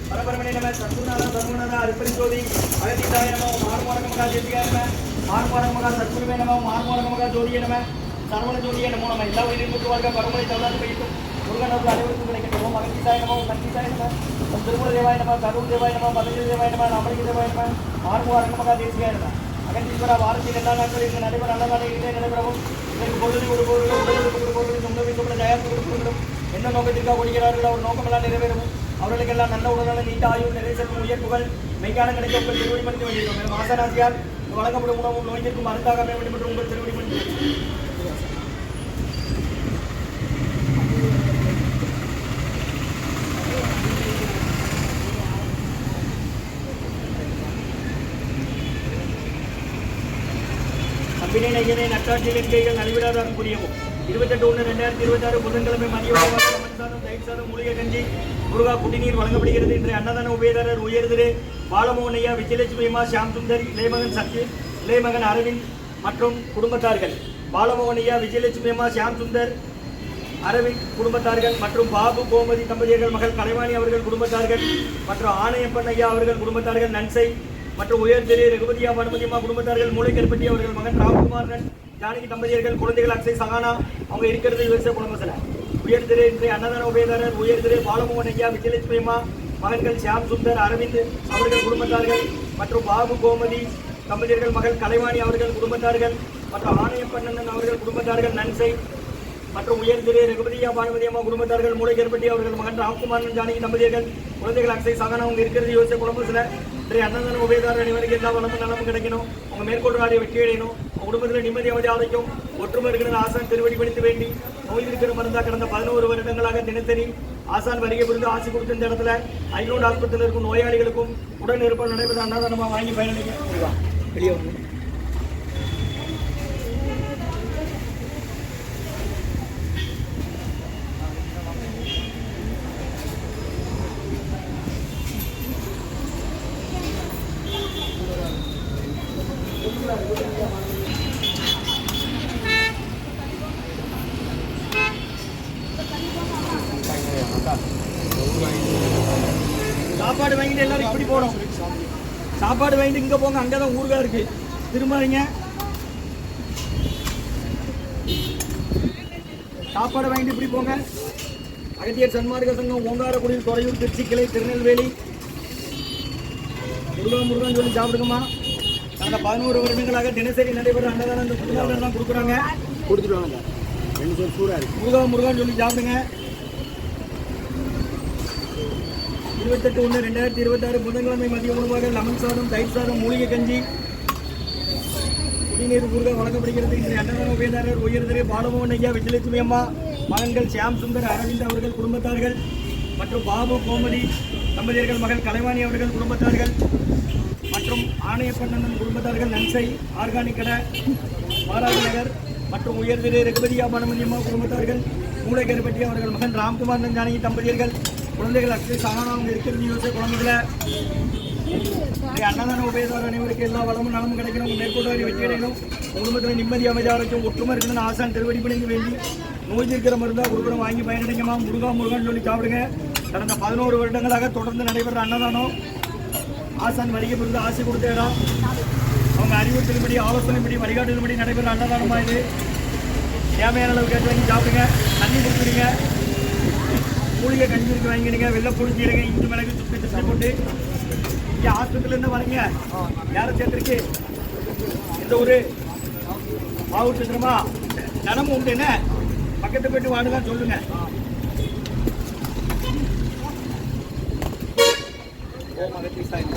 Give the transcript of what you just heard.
பரபரமணி நம சத்குருநாத சர்வநாத அர்ப்பணிஜோதி அகதீதாய நம மார்மோரக மகா தேசிகாய நம மார்மோரக மகா சத்குருவே நம மார்மோரக மகா ஜோதியே நம சரவண ஜோதியே நமோ நம எல்லா உயிரின் முற்று வாழ்க பரமனை தவறாது பெய்யும் முருகனவர்கள் அனைவருக்கும் கிடைக்கட்டும் அகதீதாய நம சக்திசாய நம திருமூல தேவாய நம கரூர் தேவாய நம பதஞ்சலி தேவாய நம நாமலிங்க தேவாய நம மார்மோரக மகா தேசிகாய நம அகதீஸ்வர வாரத்தில் எல்லா நாட்களில் இங்கு நடைபெற நல்லதான இங்கே நடைபெறவும் இதற்கு பொழுது ஒரு பொருளும் உடலுக்கு ஒரு பொருளும் உணவுக்கு ஜாயத்துக்கு கொடுக்கணும் என்ன நோக்கத்திற்காக ஒழிக்கிறார்களோ அவர் நோக்கமெல்லாம் நிறைவேறவும் அவர்களுக்கெல்லாம் நல்ல உடலான நீண்ட ஆயுள் நிறைவேற்றும் உயர் புகழ் மெய்ஞான கிடைக்க உங்கள் திருவடி மணித்து வேண்டியிருக்கோம் மாசனாசியார் வழங்கப்படும் உணவும் நோய்க்கும் மருந்தாக அமைய வேண்டும் என்று உங்கள் திருவடி மணித்து கம்பினை நையனை நட்டாட்சியில் எண்கைகள் நலிவிடாதாரம் புரியவும் 28/1/2026 புதன்கிழமை மதியம் தயிர் சாதம் மூலிகை கஞ்சி முருகா குடிநீர் வழங்கப்படுகிறது. இன்றைய அன்னதான உபயதாரர் உயர்திரு பாலமோகனையா விஜயலட்சுமி அம்மா ஷியாம் சுந்தர் இளையமகன் சத்யன் இளையமகன் அரவிந்த் மற்றும் குடும்பத்தார்கள். பாலமோகனையா விஜயலட்சுமி அம்மா ஷியாம் சுந்தர் அரவிந்த் குடும்பத்தார்கள் மற்றும் பாபு கோமதி தம்பதியர்கள் மகள் கலைவாணி அவர்கள் குடும்பத்தார்கள் மற்றும் ஆணையப்பன் ஐயா அவர்கள் குடும்பத்தார்கள் நன்சை மற்றும் உயர்திரு ரகுபதியா பனுமதியம்மா குடும்பத்தார்கள் மூளைக்கருப்பட்டி அவர்கள் மகன் ராம்குமாரன் ஜானகி தம்பதியர்கள் குழந்தைகள் அக்ஷய் சகானா அவங்க இருக்கிறது யுஎஸ்ஏ குடும்பத்தில். உயர்திரு இன்றைய அன்னதான உபயதாரர் உயர்திரு பாலமோகன் ஐயா விஜயலட்சுமி அம்மா மகன்கள் ஷியாம் சுந்தர் அரவிந்த் அவர்கள் குடும்பத்தார்கள் மற்றும் பாபு கோமதி தம்பதியர்கள் மகள் கலைவாணி அவர்கள் குடும்பத்தார்கள் மற்றும் ஆணையப்பண்ணன் அவர்கள் குடும்பத்தார்கள் நன்சை மற்றும் உயர்திரு ரகுபதியா பானுமதி அம்மா குடும்பத்தார்கள் மூளைக்கருப்பட்டி அவர்கள் மகன் ராம்குமாரன் ஜானகி தம்பதியர்கள் குழந்தைகள் அக்ஷய் சகானா அவங்க இருக்கிறது யுஎஸ்ஏ குடும்பத்தில். இன்றைய அன்னதான உபயதாரர் அனைவருக்கு எல்லா வளமும் நலமும் கிடைக்கணும். உங்க மேற்கொண்டு நாடிய வெற்றி அடையணும். உங்க குடும்பத்தில் நிம்மதி அமைதி ஆரோக்கியம் ஒற்றுமை இருக்கிற ஆசான் திருவடி பணித்து வேண்டி நோய் இருக்கிற மருந்தா கடந்த 11 வருடங்களாக தினசரி ஆசான் வருகை புரிந்து ஆசி கொடுத்த இந்த இடத்துல ஐநூறு ஆஸ்பத்திரியில் இருக்கும் நோயாளிகளுக்கும் உடன் இருப்ப நடைபெற அன்னதானமாக வாங்கி பயனளிக்க வெளியே வந்து சாப்பாடு வாங்கிட்டு எல்லாரும் இப்படி போகணும். சாப்பாடு வாங்கிட்டு இங்கே போங்க, அங்கே தான் ஊருகா இருக்கு. திரும்பாதீங்க. சாப்பாடு வாங்கிட்டு இப்படி போங்க. அகத்தியர் சன்மார்க்க சங்கம் ஓங்காரக்குடியில் துறையூர் திருச்சி கிளை திருநெல்வேலி முருகன் சொல்லி சாப்பிடுங்கம்மா. கடந்த 11 வருடங்களாக தினசரி நடைபெற அன்னதானம் இந்த புதுநாள் தான் கொடுக்குறாங்க. கொடுத்துருவாங்க. முருகன் சொல்லி சாப்பிடுங்க. 28/1/2026 புதன்கிழமை மதிய உணவாக லெமன் சாதம் தயிர் சாதம் மூலிகை கஞ்சி குடிநீர் ஊர்க வழங்கப்படுகிறது. இன்றைய அன்னதான உபயதாரர் உயர்திரு பாலமோகன் ஐயா விஜயலட்சுமி அம்மா மகன்கள் ஷியாம் சுந்தர் அரவிந்த் அவர்கள் குடும்பத்தார்கள் மற்றும் பாபு கோமதி தம்பதியர்கள் மகள் கலைவாணி அவர்கள் குடும்பத்தார்கள் மற்றும் ஆணையப்பண்ணன் குடும்பத்தார்கள் நன்சை ஆர்கானிக் கடை மாராஜ் நகர் மற்றும் உயர்திரு ரகுபதியா பனுமதி அம்மா குடும்பத்தார்கள் மூளைக்கருப்பட்டி அவர்கள் மகன் ராம்குமார் ஜானகி தம்பதியர்கள் குழந்தைகள் அக்ஷய் சகானா அவங்க இருக்கிறது யோசை குழந்தைகளை அன்னதான உபயதாரர் அனைவருக்கு எல்லா வளமும் நலமும் கிடைக்கணும். மேற்கொண்டு வெற்றி அடையணும். குடும்பத்தில் நிம்மதி அமைதியாரைக்கும் ஒற்றுமை இருக்கணும்னு ஆசான் திருவடி பணிந்து வேண்டி நோய் இருக்கிற மருந்தாக கொடுக்குறோம் வாங்கி பயனடைங்கம்மா. முருகன் சொல்லி சாப்பிடுங்க. கடந்த 11 வருடங்களாக தொடர்ந்து நடைபெற அன்னதானம் ஆசான் வருகை புரிந்து ஆசை கொடுத்த இடம். அவங்க அறிவுறுத்தலின்படி ஆலோசனைப்படி வழிகாட்டுதல்படி நடைபெற அன்னதானமாக இது. தேவையான அளவு கேட்டு வாங்கி சாப்பிடுங்க. தண்ணி கொடுத்துருங்க. மூலிகை கஞ்சிருக்கு வாங்கிடுங்க. வெள்ளை புளிஞ்சிடுங்க. இஞ்சி மிளகு சுற்றி திட்டு போட்டு இங்கே ஆஸ்பத்திரிலேருந்து வரீங்க. யாரை சேர்த்துருக்கு? இந்த ஊர் மாவட்ட சித்திரமா தினமும் உண்டு. என்ன பக்கத்து போயிட்டு வாடுதான் சொல்லுங்க. ஓ மகத்தி சாய்